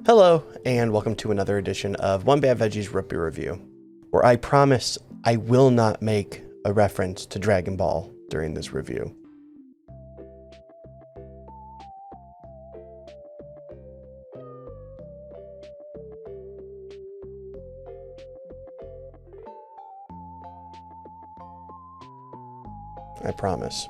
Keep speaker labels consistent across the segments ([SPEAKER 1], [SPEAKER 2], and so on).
[SPEAKER 1] Hello, and welcome to another edition of One Bad Veggies Root Beer Review, where I promise I will not make a reference to Dragon Ball during this review. I promise.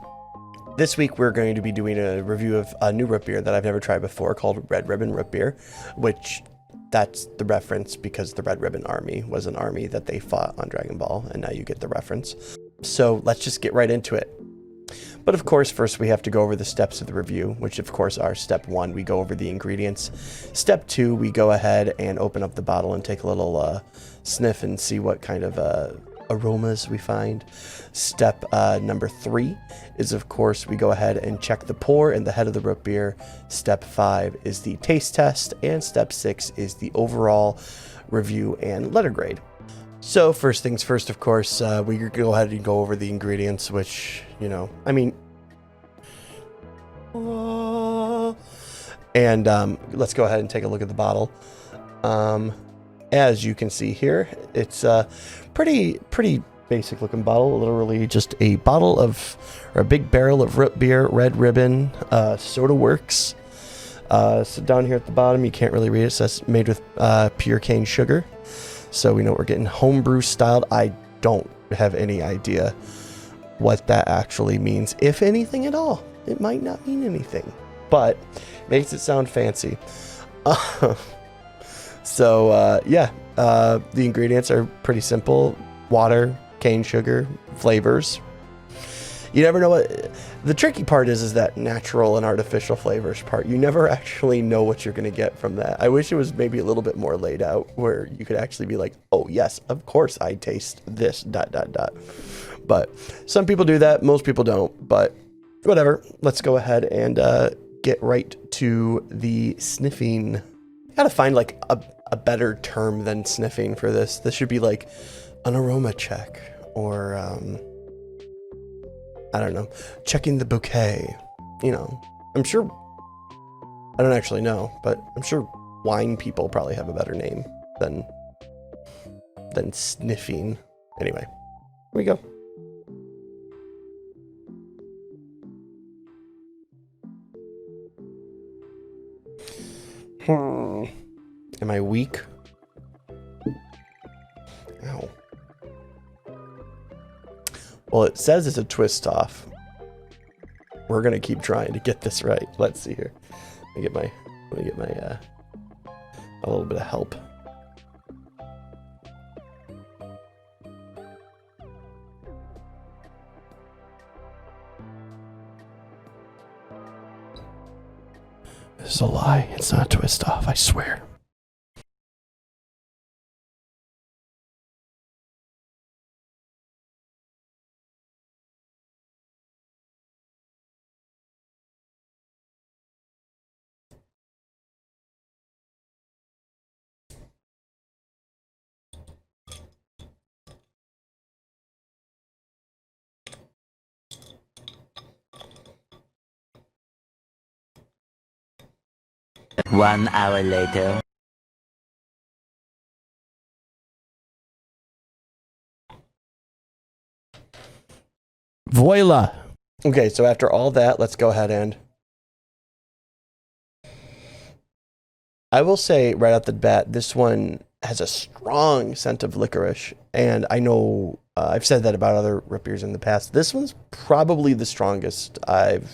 [SPEAKER 1] This week we're going to be doing a review of a new root beer that I've never tried before called Red Ribbon Root Beer, which that's the reference because the Red Ribbon Army was an army that they fought on Dragon Ball, and now you get the reference. So let's just get right into it. But of course, first we have to go over the steps of the review, which of course are step 1, we go over the ingredients. Step 2, we go ahead and open up the bottle and take a little sniff and see what kind of aromas we find. Step number 3 is, of course, we go ahead and check the pour and the head of the root beer. Step 5 is the taste test, and step 6 is the overall review and letter grade. So first things first, of course, we go ahead and go over the ingredients, which, you know, I mean, and let's go ahead and take a look at the bottle. As you can see here, it's a pretty basic looking bottle, literally just a bottle of, or a big barrel of root beer, Red Ribbon, Soda Works. So down here at the bottom, you can't really read it. It says made with pure cane sugar. So we know we're getting homebrew styled. I don't have any idea what that actually means, if anything at all. It might not mean anything, but makes it sound fancy. Yeah, the ingredients are pretty simple. Water, cane sugar, flavors. You never know what the tricky part is that natural and artificial flavors part. You never actually know what you're going to get from that. I wish it was maybe a little bit more laid out where you could actually be like, oh yes, of course I taste this ... But some people do that, most people don't, but whatever. Let's go ahead and get right to the sniffing. Gotta find like a better term than sniffing for this. This should be like an aroma check, or I don't know, checking the bouquet. You know, I'm sure, I don't actually know, but I'm sure wine people probably have a better name than sniffing. Anyway, here we go. Am I weak? Ow. Well, it says it's a twist off. We're gonna keep trying to get this right. Let's see here. Let me get my a little bit of help. This is a lie. It's not a twist off, I swear.
[SPEAKER 2] One hour later.
[SPEAKER 1] Voila. Okay, so after all that, let's go ahead and I will say right off the bat, this one has a strong scent of licorice, and I know I've said that about other root beers in the past. This one's probably the strongest I've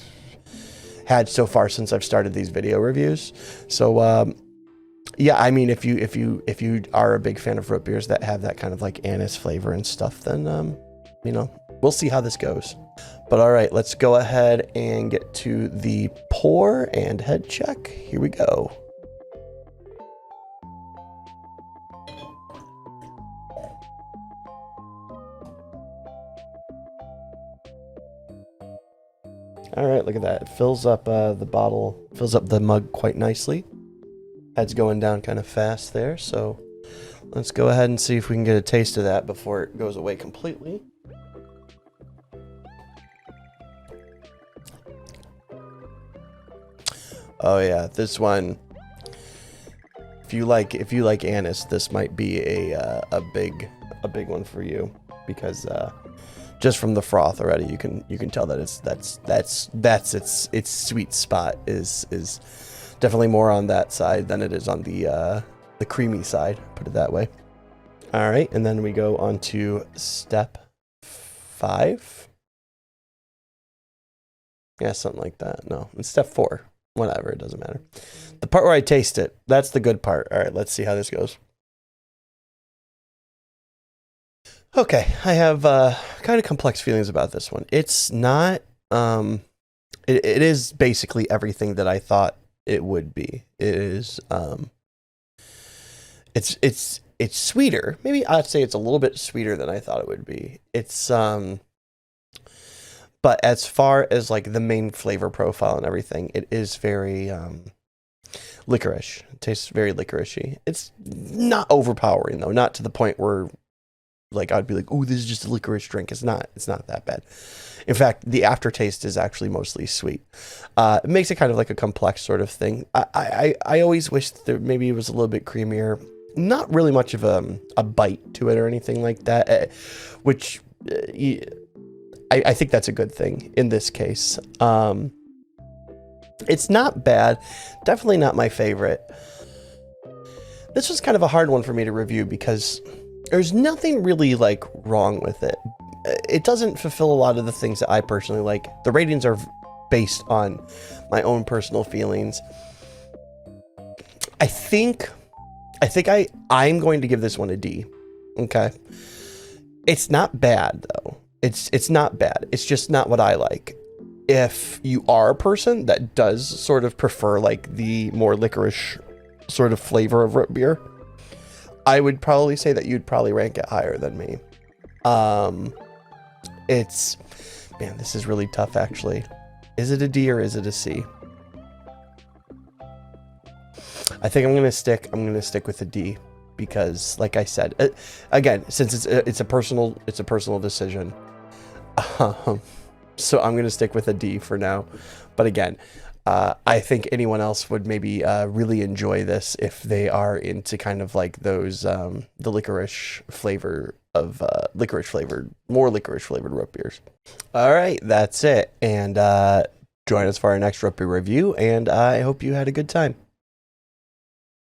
[SPEAKER 1] had so far since I've started these video reviews. So yeah, I mean, if you are a big fan of root beers that have that kind of like anise flavor and stuff, then you know, we'll see how this goes. But all right, let's go ahead and get to the pour and head check. Here we go. All right, look at that. It fills up the bottle, fills up the mug quite nicely. Head's going down kind of fast there, so let's go ahead and see if we can get a taste of that before it goes away completely. Oh yeah, this one If you like anise, this might be a big one for you, because just from the froth already, you can tell that that's its sweet spot is definitely more on that side than it is on the creamy side, put it that way. All right, and then we go on to step 5. Yeah, something like that. No, it's step 4. Whatever, it doesn't matter. The part where I taste it, that's the good part. All right, let's see how this goes. Okay, I have kind of complex feelings about this one. It's not, it is basically everything that I thought it would be. It is, it's sweeter. Maybe I'd say it's a little bit sweeter than I thought it would be. It's, but as far as like the main flavor profile and everything, it is very, licorice. It tastes very licoricey. It's not overpowering though, not to the point where like I'd be like, "Oh, this is just a licorice drink." It's not that bad. In fact, the aftertaste is actually mostly sweet. It makes it kind of like a complex sort of thing. I always wish that maybe it was a little bit creamier. Not really much of a bite to it or anything like that, which I think that's a good thing in this case. It's not bad. Definitely not my favorite. This was kind of a hard one for me to review because there's nothing really like wrong with it. It doesn't fulfill a lot of the things that I personally like. The ratings are based on my own personal feelings. I think I'm going to give this one a D. Okay. It's not bad though. It's not bad. It's just not what I like. If you are a person that does sort of prefer like the more licorice sort of flavor of root beer, I would probably say that you'd probably rank it higher than me. It's, man, this is really tough actually. Is it a D or is it a C? I think I'm gonna stick with a D because, like I said, again, since it's a personal decision. So I'm gonna stick with a D for now. But again, I think anyone else would maybe really enjoy this if they are into kind of like those the licorice flavor of more licorice flavored root beers. All right, that's it, and join us for our next root beer review, and I hope you had a good time.